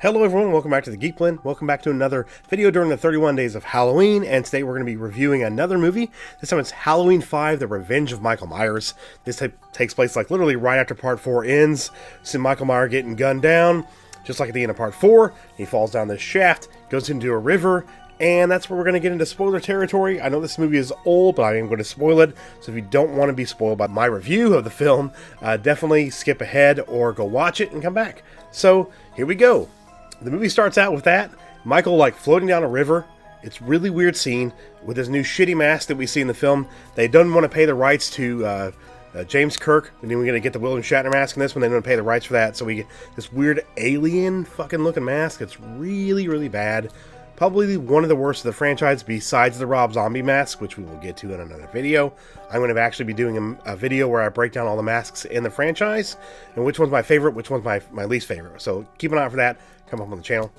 Hello everyone, welcome back to the Geek Blend. Welcome back to another video during the 31 days of Halloween, and today we're going to be reviewing another movie. This time it's Halloween 5, The Revenge of Michael Myers. This takes place like literally right after Part 4 ends. See Michael Myers getting gunned down, just like at the end of Part 4. He falls down this shaft, goes into a river, and that's where we're going to get into spoiler territory. I know this movie is old, but I am going to spoil it, so if you don't want to be spoiled by my review of the film, definitely skip ahead or go watch it and come back. So, here we go. The movie starts out with that, Michael like floating down a river. It's a really weird scene with his new shitty mask that we see in the film. They don't want to pay the rights to James Kirk, and then we're going to get the William Shatner mask in this one. They don't want to pay the rights for that, so we get this weird alien fucking looking mask. It's really, really bad. Probably one of the worst of the franchise besides the Rob Zombie mask, which we will get to in another video. I'm going to actually be doing a video where I break down all the masks in the franchise and which one's my favorite, which one's my least favorite. So keep an eye out for that. Come up on the channel.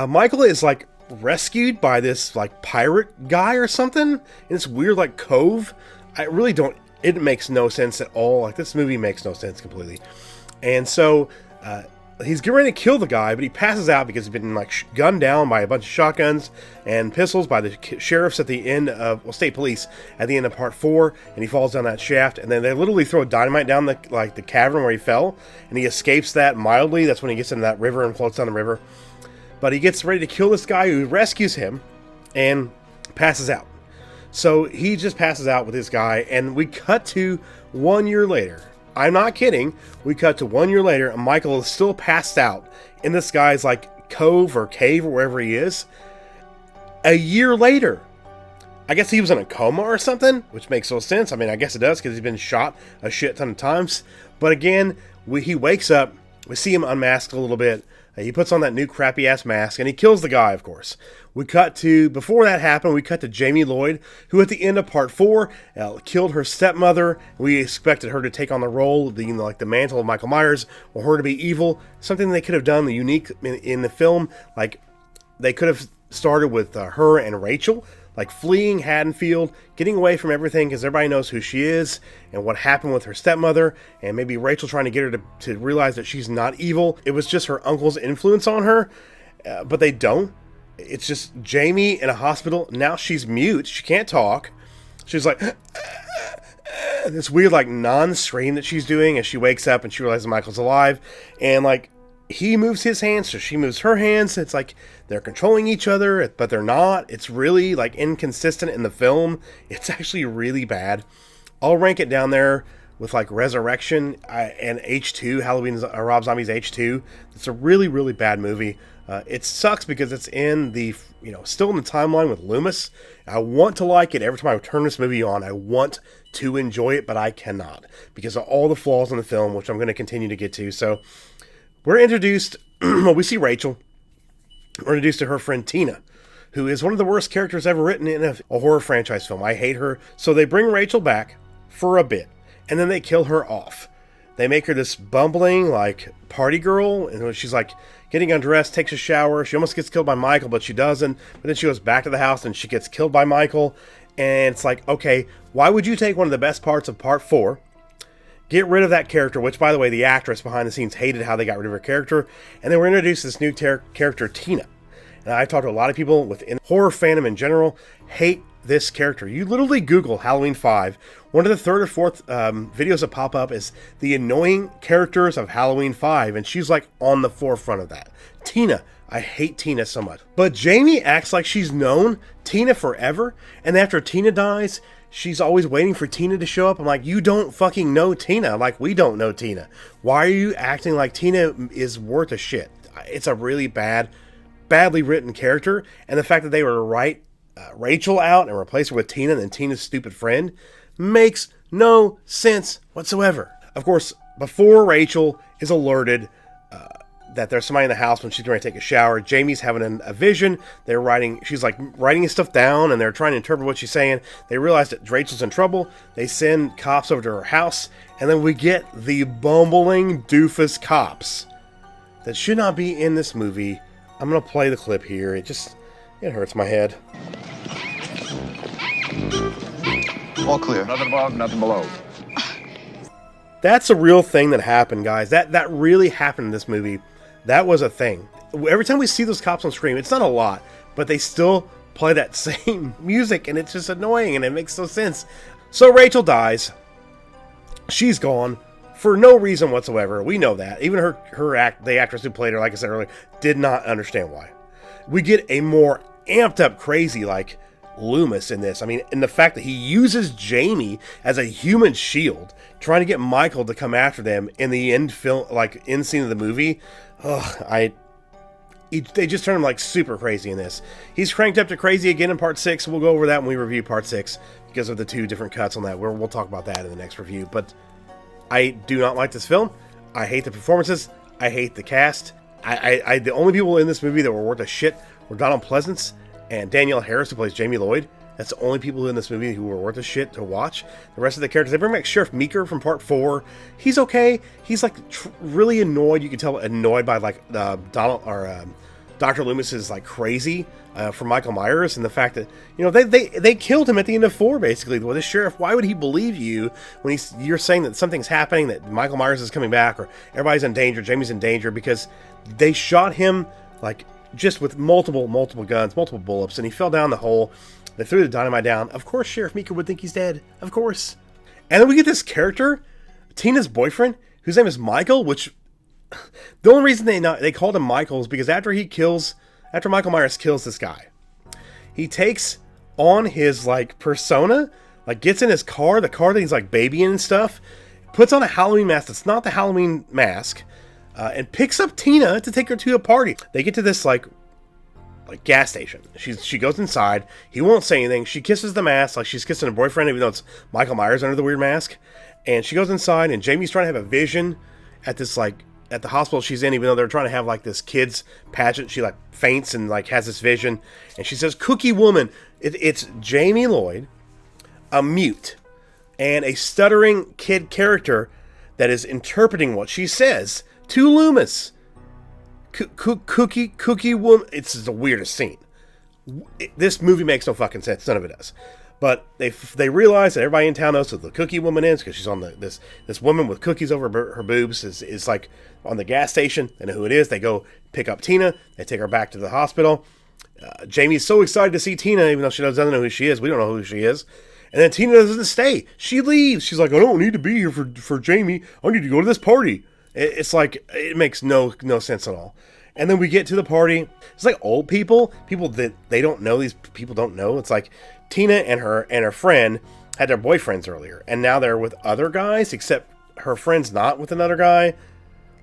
Michael is like rescued by this like pirate guy or something in this weird like cove. I really don't, it makes no sense at all. Like this movie makes no sense completely. And so he's getting ready to kill the guy, but he passes out because he's been like gunned down by a bunch of shotguns and pistols by the sheriffs at the end of, well, state police at the end of Part 4, and he falls down that shaft, and then they literally throw dynamite down the cavern where he fell, and he escapes that mildly. That's when he gets into that river and floats down the river. But he gets ready to kill this guy who rescues him and passes out. So he just passes out with this guy, and we cut to 1 year later. I'm not kidding. We cut to 1 year later, and Michael is still passed out in this guy's like cove or cave or wherever he is. A year later, I guess he was in a coma or something, which makes no sense. I mean, I guess it does because he's been shot a shit ton of times. But again, he wakes up. We see him unmasked a little bit. He puts on that new crappy ass mask and he kills the guy, of course. We cut to, before that happened, we cut to Jamie Lloyd, who at the end of Part 4 killed her stepmother. We expected her to take on the role, like the mantle of Michael Myers, or her to be evil. Something they could have done, the unique in the film, like they could have started with her and Rachel, like fleeing Haddonfield, getting away from everything because everybody knows who she is and what happened with her stepmother, and maybe Rachel trying to get her to realize that she's not evil. It was just her uncle's influence on her, but they don't. It's just Jamie in a hospital. Now she's mute. She can't talk. She's like, this weird like non-scream that she's doing as she wakes up and she realizes Michael's alive, and like he moves his hands, so she moves her hands. It's like they're controlling each other, but they're not. It's really like inconsistent in the film. It's actually really bad. I'll rank it down there with like Resurrection and H2, Halloween's Rob Zombie's H2. It's a really, really bad movie. It sucks because it's in the, still in the timeline with Loomis. I want to like it every time I turn this movie on. I want to enjoy it, but I cannot because of all the flaws in the film, which I'm going to continue to get to. So we're introduced, well, we see Rachel. We're introduced to her friend Tina, who is one of the worst characters ever written in a horror franchise film. I hate her. So they bring Rachel back for a bit, and then they kill her off. They make her this bumbling, like, party girl, and she's, like, getting undressed, takes a shower. She almost gets killed by Michael, but she doesn't. But then she goes back to the house, and she gets killed by Michael. And it's like, okay, why would you take one of the best parts of Part 4, get rid of that character, which, by the way, the actress behind the scenes hated how they got rid of her character, and then we're introduced to this new character, Tina. And I've talked to a lot of people within horror fandom in general, hate this character. You literally Google Halloween 5. One of the third or fourth videos that pop up is the annoying characters of Halloween 5, and she's like on the forefront of that. Tina. I hate Tina so much. But Jamie acts like she's known Tina forever, and after Tina dies, she's always waiting for Tina to show up. I'm like, you don't fucking know Tina. Like, we don't know Tina. Why are you acting like Tina is worth a shit? It's a really badly written character, and the fact that they were to write Rachel out and replace her with Tina and then Tina's stupid friend makes no sense whatsoever. Of course, before Rachel is alerted that there's somebody in the house when she's going to take a shower, Jamie's having a vision. She's like writing his stuff down, and they're trying to interpret what she's saying. They realize that Rachel's in trouble. They send cops over to her house, and then we get the bumbling doofus cops that should not be in this movie. I'm going to play the clip here. It hurts my head. All clear. Nothing above, nothing below. That's a real thing that happened, guys. That really happened in this movie. That was a thing. every time we see those cops on screen, it's not a lot, but they still play that same music, and it's just annoying, and it makes no sense. So Rachel dies. She's gone for no reason whatsoever. We know that. Even the actress who played her, like I said earlier, did not understand why. We get a more amped up, crazy, like, Loomis in this. I mean, and the fact that he uses Jamie as a human shield, trying to get Michael to come after them in the end scene of the movie. They just turn him like super crazy in this. He's cranked up to crazy again in part 6. We'll go over that when we review part 6 because of the 2 different cuts on that. We'll talk about that in the next review. But I do not like this film. I hate the performances. I hate the cast. The only people in this movie that were worth a shit were Donald Pleasance and Danielle Harris, who plays Jamie Lloyd. That's the only people in this movie who were worth a shit to watch. The rest of the characters, they bring back Sheriff Meeker from part 4. He's okay. He's like really annoyed. You can tell annoyed by like Dr. Loomis is like crazy for Michael Myers, and the fact that, you know, they killed him at the end of 4 basically. Well, the sheriff, why would he believe you when you're saying that something's happening, that Michael Myers is coming back, or everybody's in danger, Jamie's in danger, because they shot him like just with multiple guns, multiple bullets, and he fell down the hole. They threw the dynamite down. Of course, Sheriff Meeker would think he's dead. Of course. And then we get this character, Tina's boyfriend, whose name is Michael, which the only reason they called him Michael is because after Michael Myers kills this guy, he takes on his like persona, like gets in his car, the car that he's like babying and stuff, puts on a Halloween mask that's not the Halloween mask, and picks up Tina to take her to a party. They get to this like gas station. She goes inside. He won't say anything. She kisses the mask like she's kissing her boyfriend, even though it's Michael Myers under the weird mask. And she goes inside, and Jamie's trying to have a vision at this like at the hospital she's in, even though they're trying to have like this kids pageant. She like faints and like has this vision, and she says, "Cookie Woman." It's Jamie Lloyd, a mute, and a stuttering kid character that is interpreting what she says to Loomis. Cookie Woman. It's the weirdest scene. This movie makes no fucking sense. None of it does. But they realize that everybody in town knows who the Cookie Woman is, because she's on this woman with cookies over her boobs is like on the gas station. They know who it is. They go pick up Tina. They take her back to the hospital. Jamie's so excited to see Tina, even though she doesn't know who she is. We don't know who she is. And then Tina doesn't stay. She leaves. She's like, "I don't need to be here for Jamie. I need to go to this party." It's like, it makes no sense at all. And then we get to the party. It's like old people that they don't know. These people don't know. It's like Tina and her friend had their boyfriends earlier, and now they're with other guys, except her friend's not with another guy.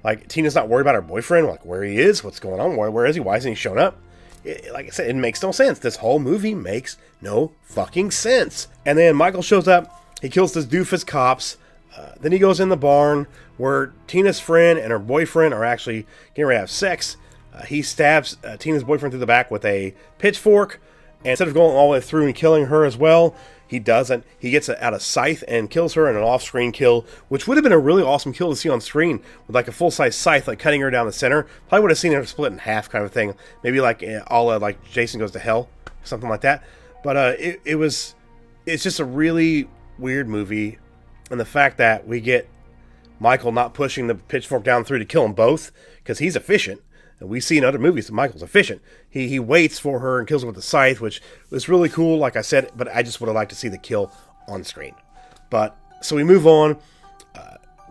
Like, Tina's not worried about her boyfriend, like where he is, what's going on, where is he, why isn't he showing up? Like I said, it makes no sense. This whole movie makes no fucking sense. And then Michael shows up. He kills this doofus cops. Then he goes in the barn where Tina's friend and her boyfriend are actually getting ready to have sex. He stabs Tina's boyfriend through the back with a pitchfork. And instead of going all the way through and killing her as well, he doesn't. He gets out a scythe and kills her in an off-screen kill, which would have been a really awesome kill to see on screen, with like a full-size scythe, like cutting her down the center. Probably would have seen her split in half, kind of thing. Maybe like like Jason Goes to Hell, something like that. But it's just a really weird movie, and the fact that we get Michael not pushing the pitchfork down through to kill them both, because he's efficient. And we see in other movies that Michael's efficient. He waits for her and kills her with the scythe, which was really cool, like I said, but I just would have liked to see the kill on screen. But, so we move on.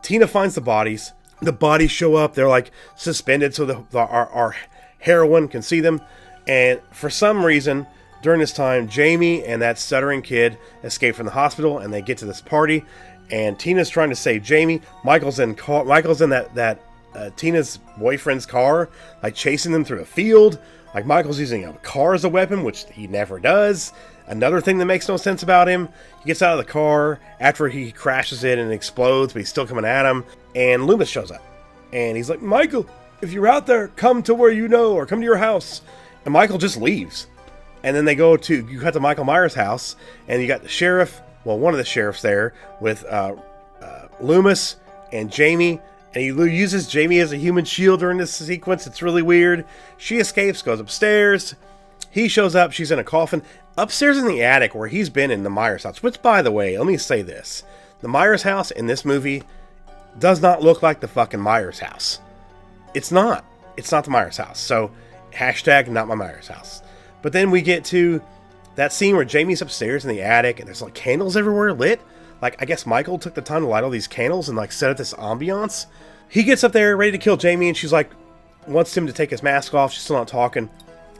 Tina finds the bodies. The bodies show up. They're like suspended so our heroine can see them. And for some reason, during this time, Jamie and that stuttering kid escape from the hospital, and they get to this party. And Tina's trying to save Jamie. Michael's in that Tina's boyfriend's car, like chasing them through a field. Like, Michael's using a car as a weapon, which he never does. Another thing that makes no sense about him, he gets out of the car after he crashes it and explodes, but he's still coming at him. And Loomis shows up. And he's like, "Michael, if you're out there, come to where you know, or come to your house." And Michael just leaves. And then you cut to Michael Myers' house, and you got the sheriff, well, one of the sheriffs there, with Loomis and Jamie. And he uses Jamie as a human shield during this sequence. It's really weird. She escapes, goes upstairs. He shows up. She's in a coffin. Upstairs in the attic where he's been in the Myers house. Which, by the way, let me say this. The Myers house in this movie does not look like the fucking Myers house. It's not. it's not the Myers house. So, hashtag not my Myers house. But then we get to that scene where Jamie's upstairs in the attic and there's like candles everywhere lit. Like, I guess Michael took the time to light all these candles and like set up this ambiance. He gets up there ready to kill Jamie, and she's like, wants him to take his mask off. She's still not talking.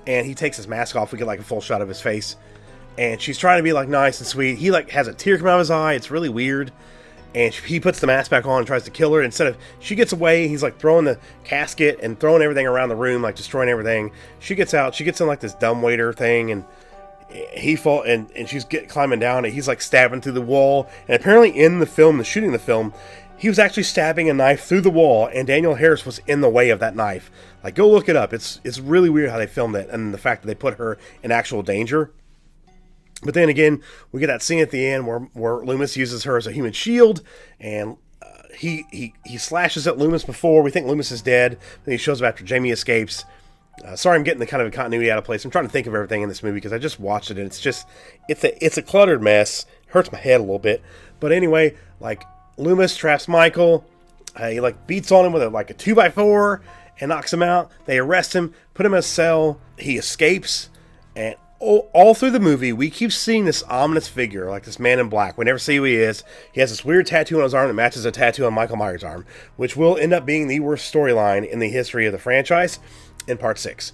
And he takes his mask off. We get like a full shot of his face. And she's trying to be like nice and sweet. He like has a tear come out of his eye. It's really weird. And he puts the mask back on and tries to kill her. Instead of, she gets away, he's like throwing the casket and throwing everything around the room, like destroying everything. She gets out, she gets in like this dumbwaiter thing, and he fall and she's climbing down, and he's like stabbing through the wall. And apparently in the film, the shooting of the film, he was actually stabbing a knife through the wall, and Danielle Harris was in the way of that knife. Like, go look it up. It's really weird how they filmed it, and the fact that they put her in actual danger. But then again, we get that scene at the end where Loomis uses her as a human shield, and he slashes at Loomis before. We think Loomis is dead. Then he shows up after Jamie escapes. Sorry, I'm getting the kind of continuity out of place. I'm trying to think of everything in this movie because I just watched it, and it's a cluttered mess. Hurts my head a little bit. But anyway, like, Loomis traps Michael. He like beats on him with a 2x4 and knocks him out. They arrest him, put him in a cell. He escapes, and all through the movie, we keep seeing this ominous figure, like this man in black. We never see who he is. He has this weird tattoo on his arm that matches a tattoo on Michael Myers' arm, which will end up being the worst storyline in the history of the franchise in Part 6.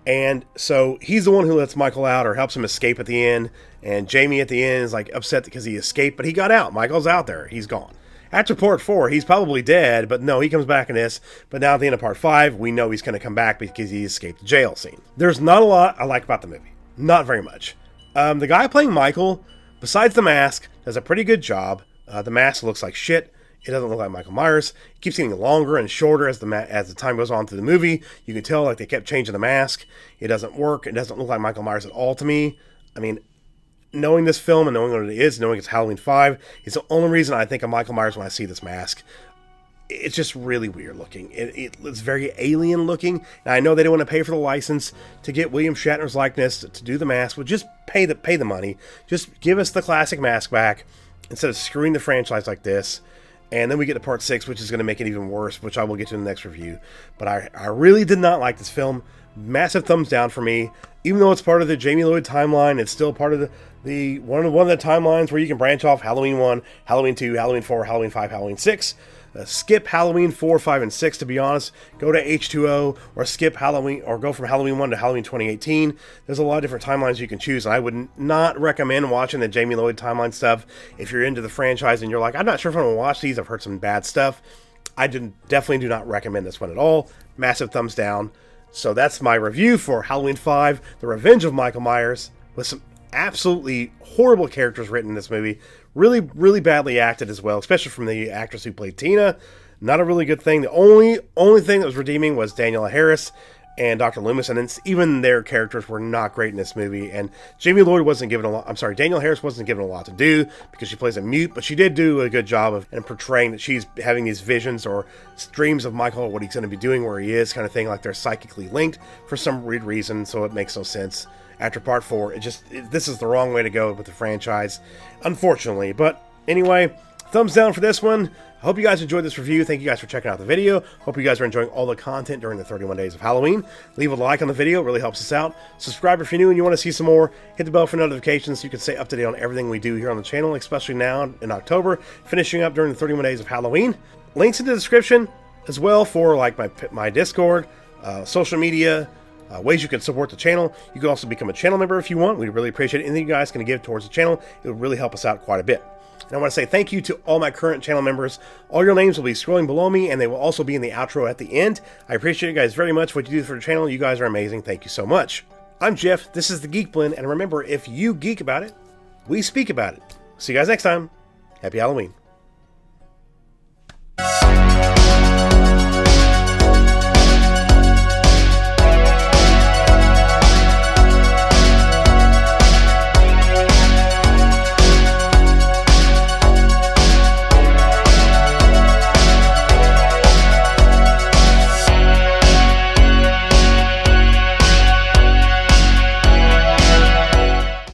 And so he's the one who lets Michael out or helps him escape at the end. And Jamie at the end is like upset because he escaped, but he got out. Michael's out there. He's gone. After Part 4, he's probably dead, but no, he comes back in this. But now at the end of Part 5, we know he's going to come back because he escaped the jail scene. There's not a lot I like about the movie. Not very much. The guy playing Michael, besides the mask, does a pretty good job. The mask looks like shit. It doesn't look like Michael Myers. It keeps getting longer and shorter as the time goes on through the movie. You can tell like they kept changing the mask. It doesn't work. It doesn't look like Michael Myers at all to me. I mean, knowing this film and knowing what it is, knowing it's Halloween 5, is the only reason I think of Michael Myers when I see this mask. It's just really weird looking. It's very alien looking. And I know they don't want to pay for the license to get William Shatner's likeness to do the mask, but just pay the money. Just give us the classic mask back instead of screwing the franchise like this. And then we get to Part 6, which is going to make it even worse, which I will get to in the next review. But I really did not like this film. Massive thumbs down for me. Even though it's part of the Jamie Lloyd timeline, it's still part of the one of the timelines where you can branch off Halloween 1, Halloween 2, Halloween 4, Halloween 5, Halloween 6. Skip Halloween 4, 5, and 6, to be honest. Go to H2O, or skip Halloween, or go from Halloween 1 to Halloween 2018. There's a lot of different timelines you can choose, and I would not recommend watching the Jamie Lloyd timeline stuff if you're into the franchise and you're like, I'm not sure if I'm going to watch these. I've heard some bad stuff. I definitely do not recommend this one at all. Massive thumbs down. So that's my review for Halloween 5, The Revenge of Michael Myers, with some absolutely horrible characters written in this movie. Really, really badly acted as well, especially from the actress who played Tina. Not a really good thing. The only thing that was redeeming was Danielle Harris and Dr. Loomis, and then even their characters were not great in this movie. And Jamie Lloyd wasn't given a lot. I'm sorry, Danielle Harris wasn't given a lot to do because she plays a mute, but she did do a good job of portraying that she's having these visions or dreams of Michael, what he's going to be doing, where he is, kind of thing. Like they're psychically linked for some weird reason, so it makes no sense. After Part 4, this is the wrong way to go with the franchise, unfortunately. But anyway, thumbs down for this one. I hope you guys enjoyed this review. Thank you guys for checking out the video. Hope you guys are enjoying all the content during the 31 days of Halloween. Leave a like on the video. It really helps us out. Subscribe if you're new and you want to see some more. Hit the bell for notifications so you can stay up to date on everything we do here on the channel, especially now in October, finishing up during the 31 days of Halloween. Links in the description as well for like my Discord, social media, ways you can support the channel. You can also become a channel member if you want. We'd really appreciate anything you guys can give towards the channel. It would really help us out quite a bit. And I want to say thank you to all my current channel members. All your names will be scrolling below me, and they will also be in the outro at the end. I appreciate you guys very much what you do for the channel. You guys are amazing. Thank you so much. I'm Jeff. This is the Geek Blend, and remember, if you geek about it, we speak about it. See you guys next time. Happy Halloween.